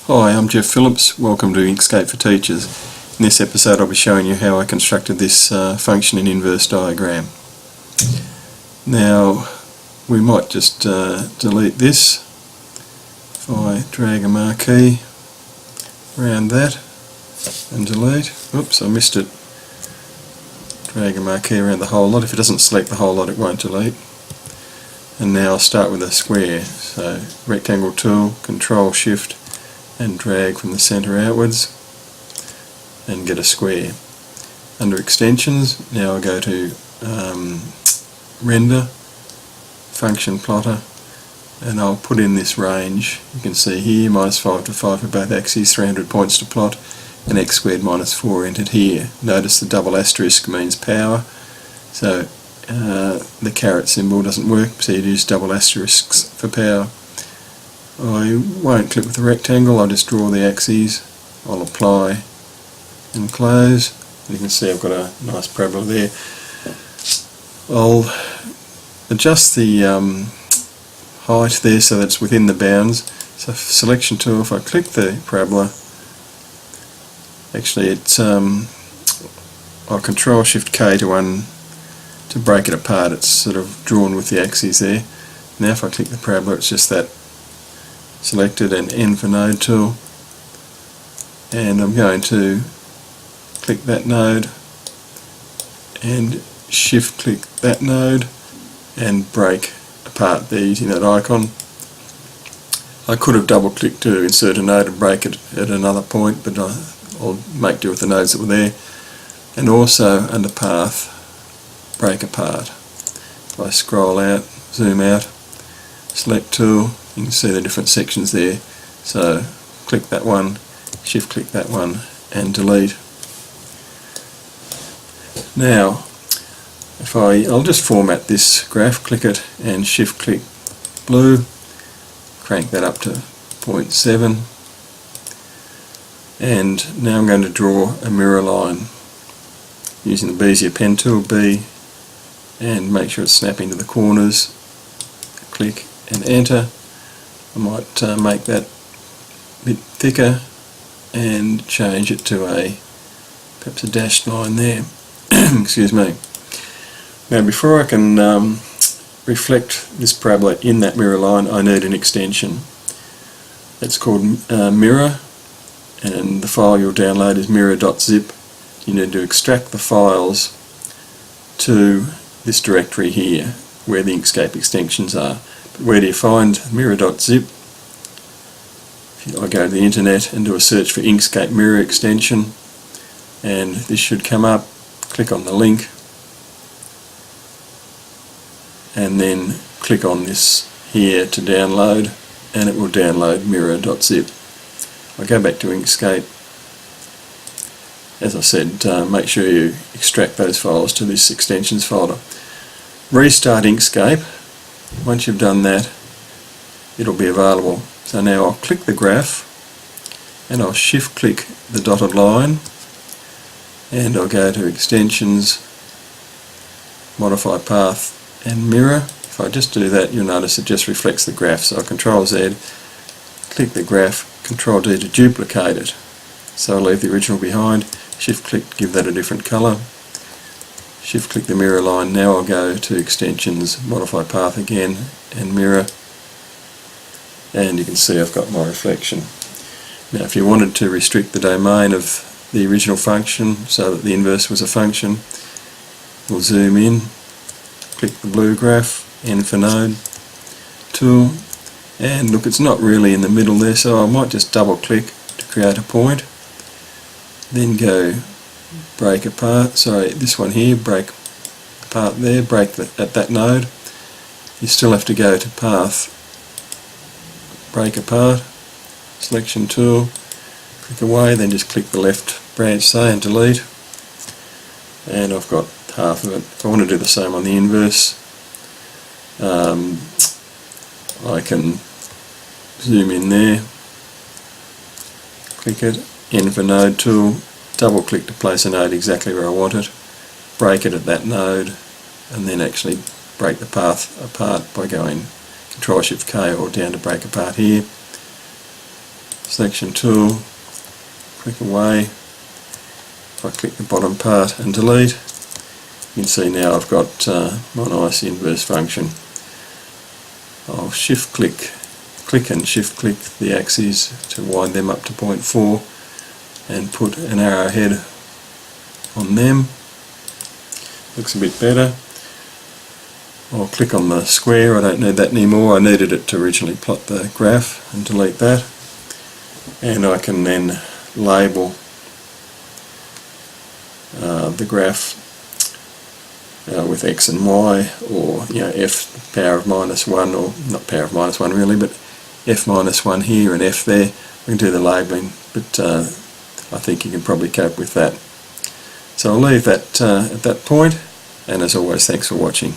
Hi, I'm Geoff Phillips. Welcome to Inkscape for Teachers. In this episode I'll be showing you how I constructed this function in inverse diagram. Now we might just delete this. If I drag a marquee around that and delete. Oops, I missed it. Drag a marquee around the whole lot. If it doesn't select the whole lot it won't delete. And now I'll start with a square. So rectangle tool, Control Shift and drag from the centre outwards and get a square. Under extensions, now I'll go to render, function plotter, and I'll put in this range. You can see here -5 to 5 for both axes, 300 points to plot, and x squared -4 entered here. Notice the double asterisk means power, so the caret symbol doesn't work, so you'd use double asterisks for power. I won't click with the rectangle, I'll just draw the axes, I'll apply and close. You can see I've got a nice parabola there. I'll adjust the height there so that it's within the bounds. So selection tool, if I click the parabola, actually it's I'll Control Shift K to break it apart. It's sort of drawn with the axes there. Now if I click the parabola, it's just that selected, and N for node tool, and I'm going to click that node and shift click that node and break apart there using that icon. I could have double clicked to insert a node and break it at another point, but I'll make do with the nodes that were there. And also under path, break apart. If I scroll out, zoom out, select tool, you can see the different sections there. So click that one, shift click that one and delete. Now if I'll just format this graph, click it and shift click blue, crank that up to 0.7, and now I'm going to draw a mirror line using the Bezier pen tool, B, and make sure it's snapping to the corners. Click and enter. I might make that a bit thicker and change it to perhaps a dashed line there. Excuse me. Now before I can reflect this parabola in that mirror line, I need an extension. It's called mirror, and the file you'll download is mirror.zip. You need to extract the files to this directory here where the Inkscape extensions are. But where do you find mirror.zip? I go to the internet and do a search for Inkscape mirror extension, and this should come up. Click on the link and then click on this here to download, and it will download mirror.zip. I go back to Inkscape. As I said, make sure you extract those files to this extensions folder. Restart Inkscape. Once you've done that, it'll be available. So now I'll click the graph and I'll shift click the dotted line, and I'll go to extensions, modify path and mirror. If I just do that, you'll notice it just reflects the graph. So I Control Z, click the graph, Control D to duplicate it. So I'll leave the original behind, shift click, give that a different colour, shift click the mirror line. Now I'll go to extensions, modify path again and mirror, and you can see I've got my reflection. Now if you wanted to restrict the domain of the original function so that the inverse was a function, we'll zoom in, click the blue graph, N for node tool, and look, it's not really in the middle there, so I might just double click to create a point, then go break apart, sorry, this one here, break apart there, break at that node. You still have to go to path, break apart, selection tool, click away, then just click the left branch, say, and delete, and I've got half of it. If I want to do the same on the inverse, I can zoom in there, click it, N for node tool, double click to place a node exactly where I want it, break it at that node, and then actually break the path apart by going Control Shift K or down to break apart here. selection tool, click away. If I click the bottom part and delete, you can see now I've got my nice inverse function. I'll click and shift click the axes to wind them up to 0.4 and put an arrowhead on them. Looks a bit better. I'll click on the square, I don't need that anymore, I needed it to originally plot the graph, and delete that. And I can then label the graph with X and Y, or F power of -1, or not power of -1 really, but F -1 here and F there. We can do the labelling, but I think you can probably cope with that. So I'll leave that at that point, and as always, thanks for watching.